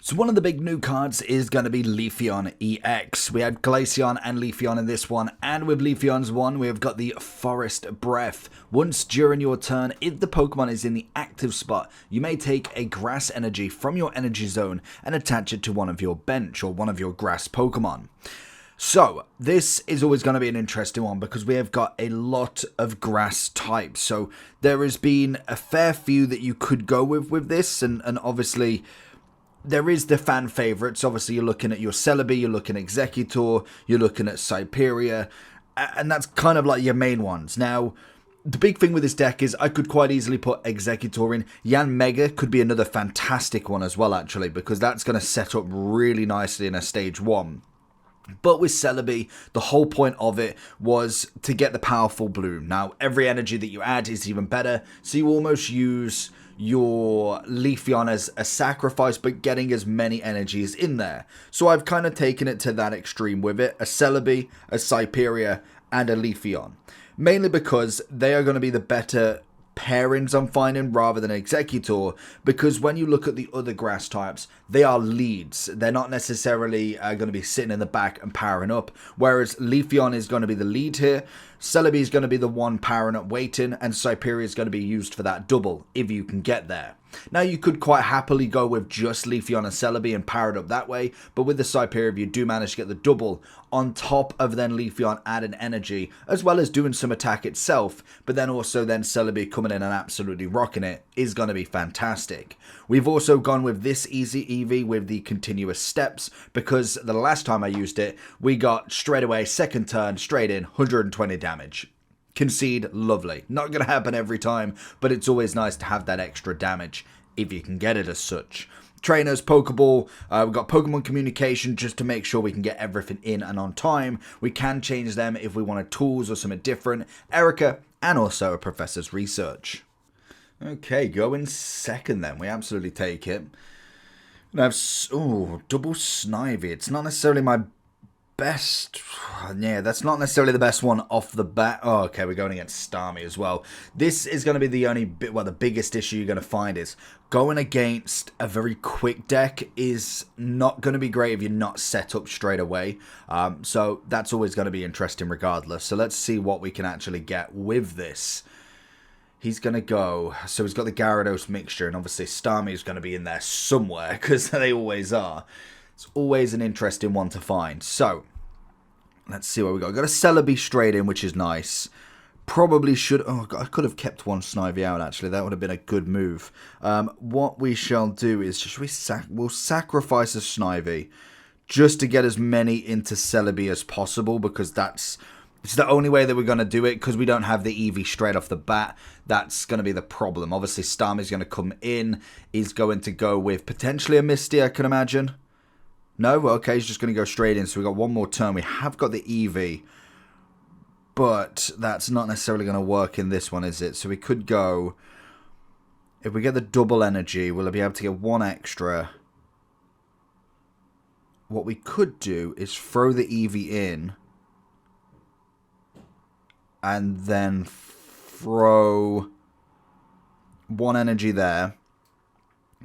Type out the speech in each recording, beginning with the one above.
So one of the big new cards is going to be LEAFON EX. We had Glaceon and LEAFON in this one, and with LEAFON's one, we've got the Forest Breath. Once during your turn, if the Pokemon is in the active spot, you may take a grass energy from your energy zone and attach it to one of your bench or one of your grass Pokemon. So, this is always going to be an interesting one because we have got a lot of grass types. So, there has been a fair few that you could go with this, and obviously there is the fan favourites. Obviously, you're looking at your Celebi, you're looking at Exeggutor, you're looking at Cyperia, and that's kind of like your main ones. Now, the big thing with this deck is I could quite easily put Exeggutor in. Yanmega could be another fantastic one as well, actually, because that's going to set up really nicely in a stage 1. But with Celebi, the whole point of it was to get the powerful bloom. Now, every energy that you add is even better, so you almost use your Leafeon as a sacrifice, but getting as many energies in there. So I've kind of taken it to that extreme with it. A Celebi, a Cyperia, and a Leafeon. Mainly because they are going to be the better pairings I'm finding rather than Exeggutor, because when you look at the other grass types, they are leads. They're not necessarily going to be sitting in the back and powering up, whereas Leafeon is going to be the lead here. Celebi is going to be the one powering up waiting, and Cyperia is going to be used for that double if you can get there. Now, you could quite happily go with just Leafeon and Celebi and power it up that way, but with the Cyperia, if you do manage to get the double on top of then Leafeon adding energy, as well as doing some attack itself, but then also then Celebi coming in and absolutely rocking it, is going to be fantastic. We've also gone with this easy EV with the continuous steps, because the last time I used it, we got straight away, second turn, straight in, 120 damage. Concede, lovely. Not going to happen every time, but it's always nice to have that extra damage, if you can get it as such. Trainers, Pokeball, we've got Pokemon Communication just to make sure we can get everything in and on time. We can change them if we wanted tools or something different. Erica, and also a Professor's Research. Okay, going second then. We absolutely take it. We have, double Snivy. It's not necessarily my best. Yeah, that's not necessarily the best one off the bat. Oh, okay, we're going against Starmie as well. This is going to be the only bit, well, the biggest issue you're going to find is going against a very quick deck is not going to be great if you're not set up straight away. So that's always going to be interesting regardless. So let's see what we can actually get with this. He's going to go, so he's got the Gyarados mixture, and obviously Starmie is going to be in there somewhere, because they always are. It's always an interesting one to find. So, let's see what we got. We've got a Celebi straight in, which is nice. Probably should... Oh, God, I could have kept one Snivy out, actually. That would have been a good move. What we shall do is... we'll sacrifice a Snivy just to get as many into Celebi as possible, because it's the only way that we're going to do it, because we don't have the Eevee straight off the bat. That's going to be the problem. Obviously, Starmie's going to come in. He's going to go with potentially a Misty, I can imagine. No? Okay, he's just going to go straight in. So we've got one more turn. We have got the Eevee. But that's not necessarily going to work in this one, is it? So we could go... If we get the double energy, we'll be able to get one extra. What we could do is throw the Eevee in. And then throw one energy there.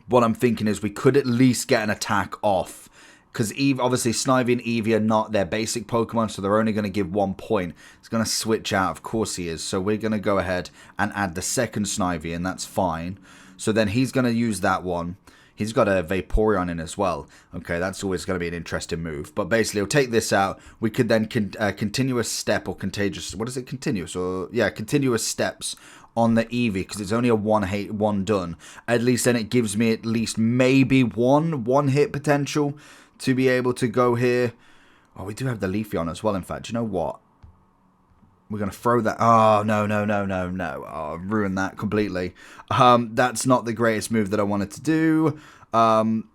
What I'm thinking is we could at least get an attack off. Because obviously Snivy and Eevee are not their basic Pokemon, so they're only going to give 1 point. It's going to switch out, of course he is. So we're going to go ahead and add the second Snivy, and that's fine. So then he's going to use that one. He's got a Vaporeon in as well. Okay, that's always going to be an interesting move. But basically, we'll take this out. We could then continuous step or contagious... What is it? Continuous? Or yeah, continuous steps on the Eevee, because it's only a one done. At least then it gives me at least maybe one hit potential to be able to go here. Oh, we do have the Leafeon as well, in fact. You know what? We're going to throw that. Oh, no. Oh, I've ruined that completely. That's not the greatest move that I wanted to do.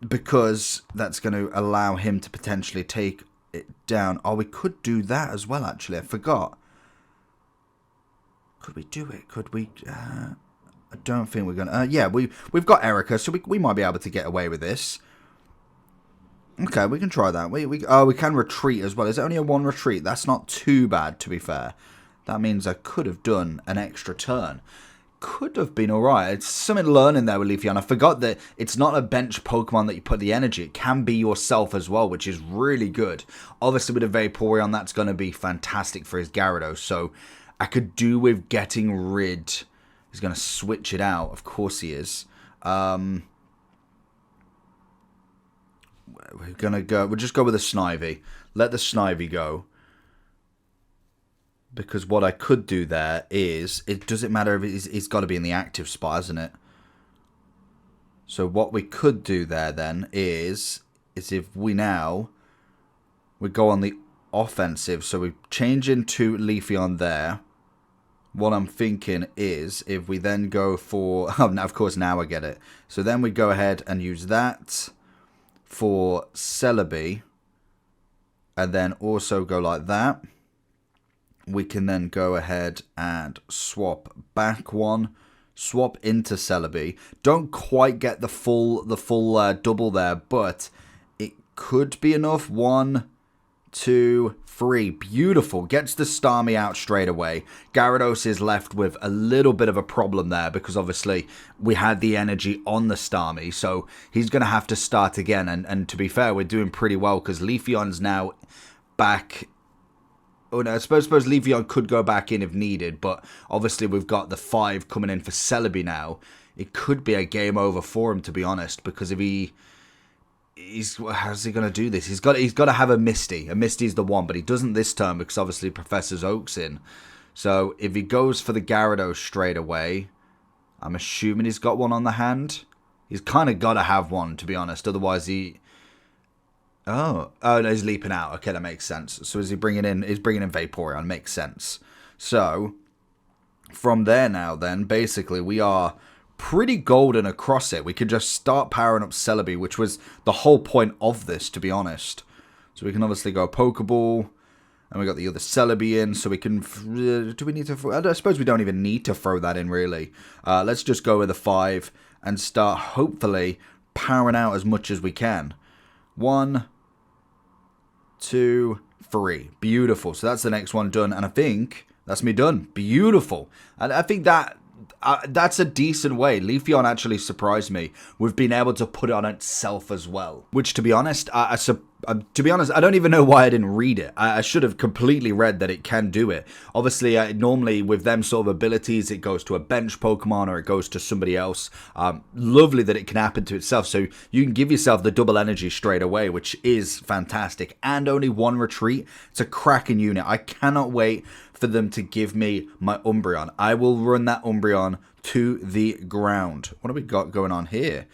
Because that's going to allow him to potentially take it down. Oh, we could do that as well, actually. I forgot. Could we do it? Could we? I don't think we're going to. Yeah, we've got Erica, so we might be able to get away with this. Okay, we can try that. We can retreat as well. Is it only a 1 retreat? That's not too bad, to be fair. That means I could have done an extra turn. could have been alright. It's something learning there with Leafeon. I forgot that it's not a bench Pokemon that you put the energy. It can be yourself as well, which is really good. Obviously, with a Vaporeon, that's going to be fantastic for his Gyarados. So, I could do with getting rid... He's going to switch it out. Of course he is. We'll just go with a Snivy. Let the Snivy go. Because what I could do there is, it doesn't matter if it's got to be in the active spot, hasn't it? So what we could do there then is if we go on the offensive. So we change into Leafeon there. What I'm thinking is if we then go for, oh, of course now I get it. So then we go ahead and use that for Celebi. And then also go like that. We can then go ahead and swap back one, swap into Celebi. Don't quite get the full double there, but it could be enough. 1, 2, 3. Beautiful. Gets the Starmie out straight away. Gyarados is left with a little bit of a problem there because obviously we had the energy on the Starmie, so he's going to have to start again. And to be fair, we're doing pretty well because Leafeon's now back. Oh no, I suppose Leafeon could go back in if needed, but obviously we've got the 5 coming in for Celebi now. It could be a game over for him, to be honest, because if how's he going to do this? He's got to have a Misty. A Misty's the one, but he doesn't this turn because obviously Professor Oak's in. So if he goes for the Gyarados straight away, I'm assuming he's got one on the hand. He's kind of got to have one, to be honest, otherwise he... Oh, no, he's leaping out. Okay, that makes sense. So is he bringing in? He's bringing in Vaporeon. Makes sense. So from there now, then basically we are pretty golden across it. We could just start powering up Celebi, which was the whole point of this, to be honest. So we can obviously go Pokeball, and we got the other Celebi in. So we can. Do we need to? I suppose we don't even need to throw that in really. Let's just go with a 5 and start hopefully powering out as much as we can. 1, 2, 3. Beautiful. So that's the next one done. And I think that's me done. Beautiful. And I think that's a decent way. Leafeon actually surprised me with being able to put it on itself as well. Which, to be honest, I don't even know why I didn't read it. I should have completely read that it can do it. Obviously, normally with them sort of abilities, it goes to a bench Pokemon or it goes to somebody else. Lovely that it can happen to itself. So you can give yourself the double energy straight away, which is fantastic. And only 1 retreat. It's a cracking unit. I cannot wait for them to give me my Umbreon. I will run that Umbreon to the ground. What have we got going on here?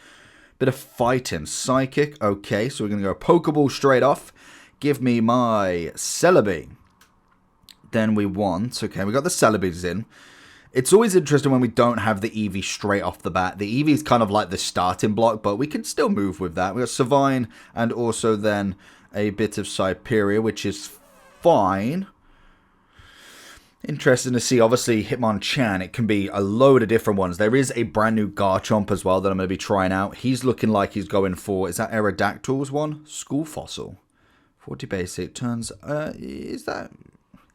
Bit of fighting. Psychic. Okay, so we're going to go Pokeball straight off. Give me my Celebi. Then we want... Okay, we got the Celebis in. It's always interesting when we don't have the Eevee straight off the bat. The Eevee is kind of like the starting block, but we can still move with that. We got Savine and also then a bit of Cyperia, which is fine. Interesting to see, obviously, Hitmonchan, it can be a load of different ones. There is a brand new Garchomp as well that I'm going to be trying out. He's looking like he's going for, is that Aerodactyl's one? School Fossil. 40 basic turns, is that?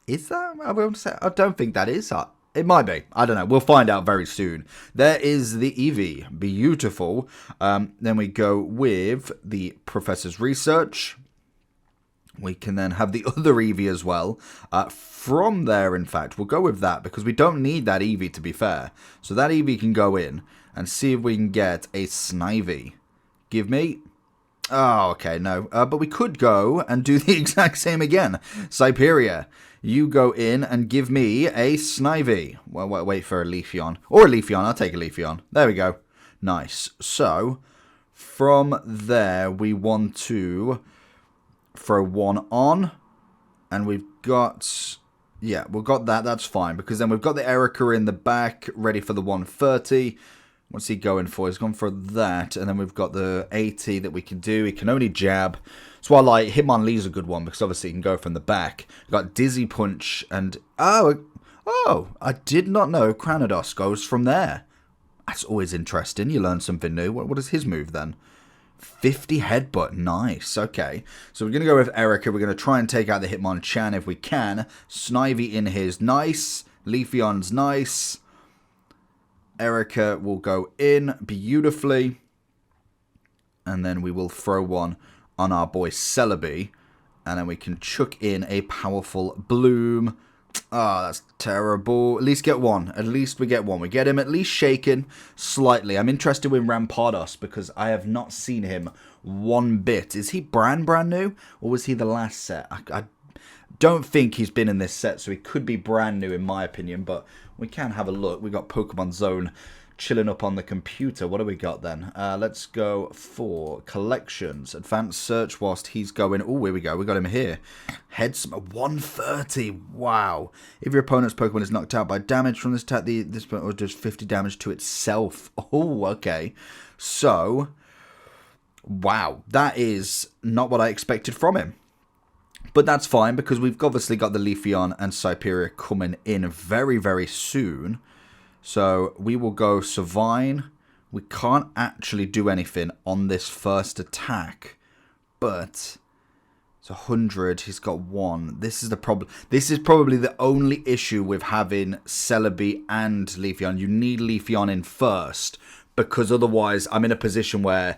I don't think that is. It might be. I don't know. We'll find out very soon. There is the Eevee. Beautiful. Then we go with the Professor's Research. We can then have the other Eevee as well. From there, in fact, we'll go with that because we don't need that Eevee, to be fair. So that Eevee can go in and see if we can get a Snivy. Give me... Oh, okay, no. But we could go and do the exact same again. Cyperia, you go in and give me a Snivy. Well, wait for a Leafeon. Or a Leafeon. I'll take a Leafeon. There we go. Nice. So, from there, we want to... throw 1 on, and we've got, yeah, we've got that, that's fine, because then we've got the Erica in the back, ready for the 130, what's he going for, he's gone for that, and then we've got the 80 that we can do, he can only jab, so I like, Hitmonlee's a good one, because obviously he can go from the back, we've got Dizzy Punch, and, oh, I did not know Cranados goes from there, that's always interesting, you learn something new, what is his move then? 50 headbutt. Nice. Okay. So we're going to go with Erica. We're going to try and take out the Hitmonchan if we can. Snivy in his. Nice. Leafeon's nice. Erica will go in beautifully. And then we will throw one on our boy Celebi. And then we can chuck in a powerful Bloom. Oh, that's terrible. At least get one. At least we get one. We get him at least shaken slightly. I'm interested with Rampardos because I have not seen him one bit. Is he brand new? Or was he the last set? I don't think he's been in this set, so he could be brand new in my opinion. But we can have a look. We got Pokemon Zone chilling up on the computer. What do we got then? Let's go for collections. Advanced search whilst he's going. Oh, here we go. We got him here. Heads 130. Wow. If your opponent's Pokemon is knocked out by damage from this attack, this Pokemon does 50 damage to itself. Oh, okay. So, wow. That is not what I expected from him. But that's fine because we've obviously got the Leafeon and Cyperia coming in very, very soon. So we will go Savine. We can't actually do anything on this first attack. But it's 100. He's got 1. This is the problem. This is probably the only issue with having Celebi and Leafeon. You need Leafeon in first. Because otherwise I'm in a position where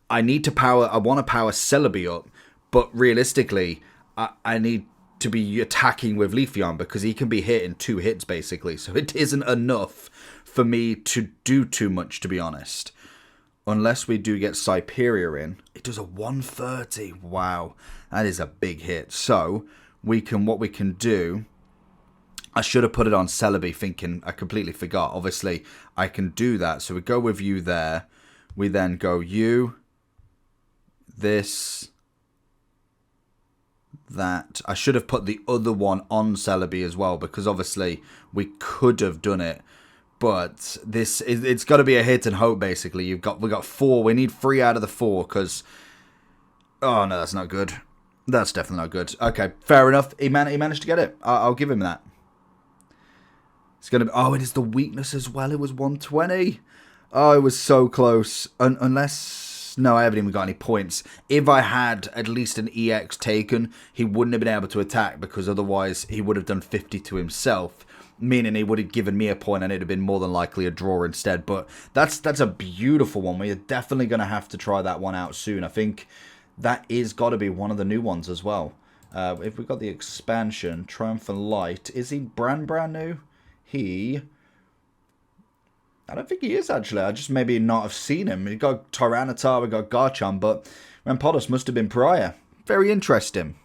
I need to power. I want to power Celebi up. But realistically, I need to be attacking with Leafeon because he can be hit in 2 hits basically. So it isn't enough for me to do too much, to be honest. Unless we do get Cyperia in. It does a 130. Wow. That is a big hit. So what we can do, I should have put it on Celebi thinking I completely forgot. Obviously, I can do that. So we go with you there. We then go you, this, that. I should have put the other one on Celebi as well because obviously we could have done it. But it's got to be a hit and hope basically. We got 4. We need 3 out of the 4 because oh no, that's not good. That's definitely not good. Okay, fair enough. He managed to get it. I'll give him that. It's gonna be, oh, it is the weakness as well. It was 120. Oh, it was so close. Unless no, I haven't even got any points. If I had at least an EX taken, he wouldn't have been able to attack because otherwise he would have done 50 to himself. Meaning he would have given me a point and it'd have been more than likely a draw instead. But that's a beautiful one. We're definitely going to have to try that one out soon. I think that is got to be one of the new ones as well. If we've got the expansion, Triumphant Light, is he brand new? I don't think he is actually. I just maybe not have seen him. We got Tyranitar, we got Garchomp, but Rampardos must have been prior. Very interesting.